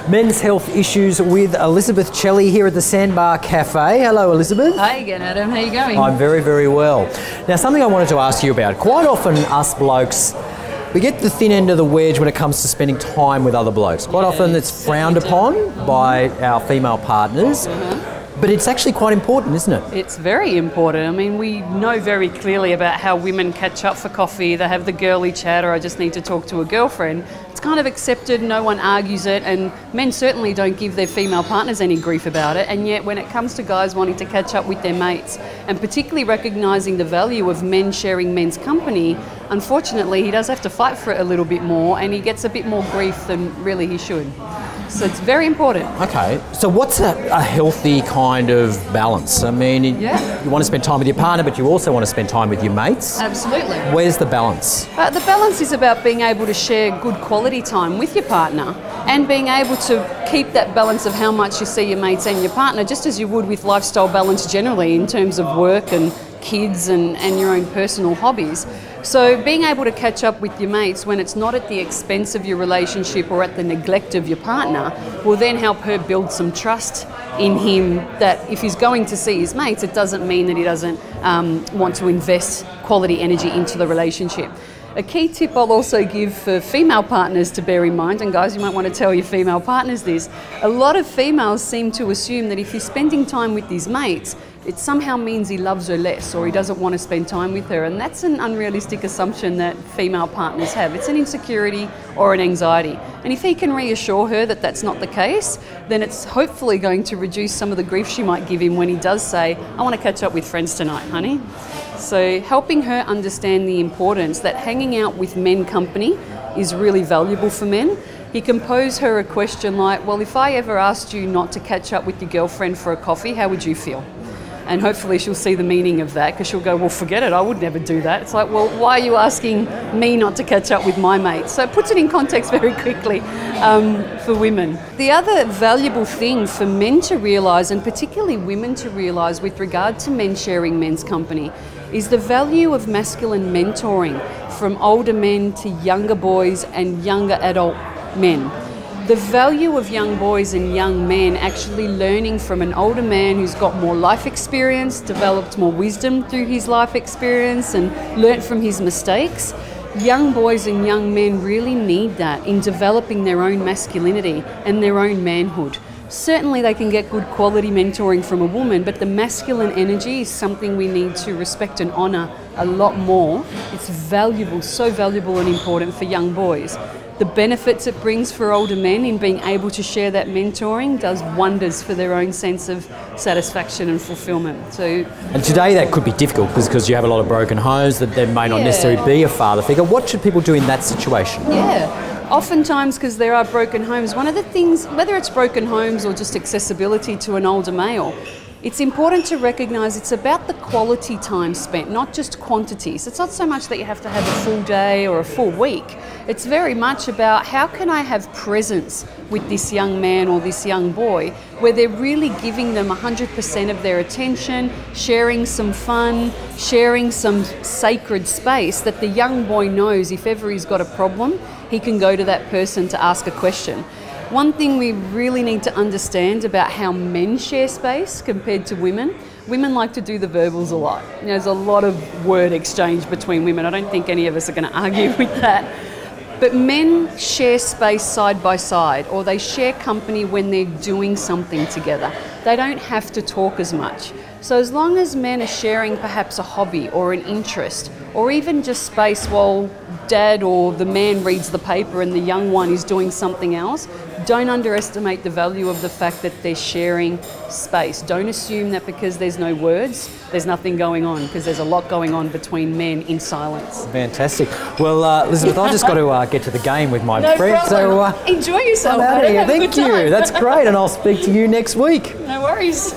Men's health issues with Elizabeth CELI here at the Sandbar Cafe. Hello, Elizabeth. Hi again, Adam. How are you going? I'm very, very well. Now, something I wanted to ask you about. Quite often, us blokes, we get the thin end of the wedge when it comes to spending time with other blokes. Quite often, it's frowned upon by our female partners. But it's actually quite important, isn't it? It's very important. I mean, we know very clearly about how women catch up for coffee. They have the girly chat, or I just need to talk to a girlfriend. It's kind of accepted, no one argues it, and men certainly don't give their female partners any grief about it. And yet when it comes to guys wanting to catch up with their mates, and particularly recognising the value of men sharing men's company, unfortunately he does have to fight for it a little bit more, and he gets a bit more grief than really he should. So it's very important. Okay, so what's a healthy kind of balance? I mean, you want to spend time with your partner, but you also want to spend time with your mates. Absolutely. Where's the balance? The balance is about being able to share good quality time with your partner and being able to keep that balance of how much you see your mates and your partner, just as you would with lifestyle balance generally in terms of work and kids and your own personal hobbies. So being able to catch up with your mates when it's not at the expense of your relationship or at the neglect of your partner will then help her build some trust in him, that if he's going to see his mates, it doesn't mean that he doesn't want to invest quality energy into the relationship. A key tip I'll also give for female partners to bear in mind, and guys, you might want to tell your female partners this, a lot of females seem to assume that if he's spending time with his mates, it somehow means he loves her less or he doesn't want to spend time with her, and that's an unrealistic assumption that female partners have. It's an insecurity or an anxiety, and if he can reassure her that that's not the case, then it's hopefully going to reduce some of the grief she might give him when he does say, I want to catch up with friends tonight, honey. So helping her understand the importance that hanging out with men company is really valuable for men. He can pose her a question like, well, if I ever asked you not to catch up with your girlfriend for a coffee, how would you feel? And hopefully she'll see the meaning of that, because she'll go, well, forget it, I would never do that. It's like, well, why are you asking me not to catch up with my mates? So it puts it in context very quickly for women. The other valuable thing for men to realise, and particularly women to realise with regard to men sharing men's company, is the value of masculine mentoring from older men to younger boys and younger adult men. The value of young boys and young men actually learning from an older man who's got more life experience, developed more wisdom through his life experience and learnt from his mistakes. Young boys and young men really need that in developing their own masculinity and their own manhood. Certainly they can get good quality mentoring from a woman, but the masculine energy is something we need to respect and honour a lot more. It's valuable, so valuable and important for young boys. The benefits it brings for older men in being able to share that mentoring does wonders for their own sense of satisfaction and fulfilment. And today that could be difficult because you have a lot of broken homes, that there may not necessarily be a father figure. What should people do in that situation? Oftentimes, because there are broken homes, one of the things, whether it's broken homes or just accessibility to an older male, it's important to recognise it's about the quality time spent, not just quantities. It's not so much that you have to have a full day or a full week. It's very much about how can I have presence with this young man or this young boy where they're really giving them 100% of their attention, sharing some fun, sharing some sacred space that the young boy knows if ever he's got a problem, he can go to that person to ask a question. One thing we really need to understand about how men share space compared to women, women like to do the verbals a lot. There's a lot of word exchange between women. I don't think any of us are going to argue with that. But men share space side by side, or they share company when they're doing something together. They don't have to talk as much. So as long as men are sharing perhaps a hobby or an interest, or even just space while dad or the man reads the paper and the young one is doing something else, don't underestimate the value of the fact that they're sharing space. Don't assume that because there's no words, there's nothing going on, because there's a lot going on between men in silence. Fantastic. Well, Elizabeth, I've just got to get to the game with my friend. So enjoy yourself. Thank you. That's great, and I'll speak to you next week. No worries.